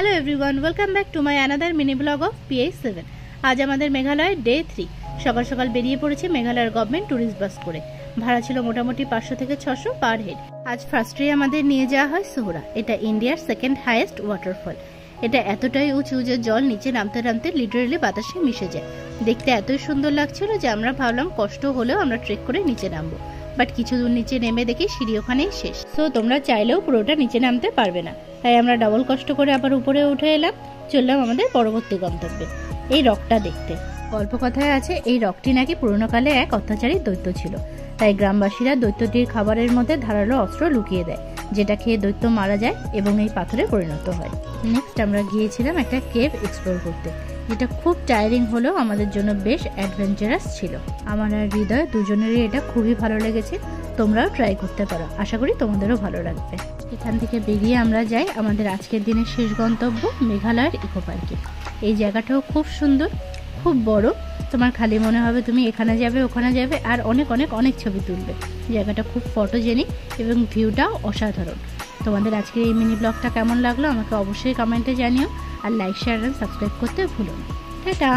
Hello everyone, welcome back to my another mini blog of PH7। আজ আমাদের মেঘালয়ের day 3। সকাল সকাল বেরিয়ে পড়েছি মেঘালয়ের গভর্নমেন্ট ট্যুরিস্ট বাস করে। ভাড়া ছিল মোটামুটি 500 থেকে 600 পার হেড। আজ ফার্স্টে আমাদের নিয়ে যাওয়া হয় সোহরা। এটা ইন্ডিয়ার সেকেন্ড হাইয়েস্ট ওয়াটারফল। এটা এতটাই উঁচু যে জল নিচে নামতে নামতে লিটারেলি বাতাসে মিশে যায়। দেখতে এতই সুন্দর লাগছিল যে আমরা ভাবলাম কষ্ট হলেও আমরা ট্রেক করে নিচে নামবো। বাট কিছু দূর নিচে নেমে দেখি সিঁড়ি ওখানেই শেষ। সো তোমরা চাইলেও পুরোটা নিচে নামতে পারবে না। তাই আমরা ডাবল কষ্ট করে আবার উপরে উঠে এলাম, চললাম আমাদের পরবর্তী গন্তব্যে, এই রকটা দেখতে। গল্প কথায় আছে এই রকটি নাকি পুরোনো কালে এক অত্যাচারী দৈত্য ছিল। তাই গ্রামবাসীরা দৈত্যটির খাবারের মধ্যে ধারালো অস্ত্র লুকিয়ে দেয়, যেটা খেয়ে দৈত্য মারা যায় এবং এই পাথরে পরিণত হয়। নেক্সট আমরা গিয়েছিলাম একটা কেভ এক্সপ্লোর করতে, যেটা খুব টায়ারিং হলেও আমাদের জন্য বেশ অ্যাডভেঞ্চারাস ছিল। আমার আর হৃদয় দুজনেরই এটা খুবই ভালো লেগেছে। তোমরাও ট্রাই করতে পারো, আশা করি তোমাদেরও ভালো লাগবে। এখান থেকে বেরিয়ে আমরা যাই আমাদের আজকের দিনের শেষ গন্তব্য মেঘালয়ের ইকো পার্কে। এই জায়গাটাও খুব সুন্দর, খুব বড়। তোমার খালি মনে হবে তুমি এখানে যাবে ওখানে যাবে আর অনেক অনেক অনেক ছবি তুলবে। জায়গাটা খুব ফটোজেনিক এবং ভিউটাও অসাধারণ। তোমাদের আজকের এই মিনি ব্লগটা কেমন লাগলো আমাকে অবশ্যই কমেন্টে জানিও, আর লাইক শেয়ার আর সাবস্ক্রাইব করতে ভুলো না। টাটা।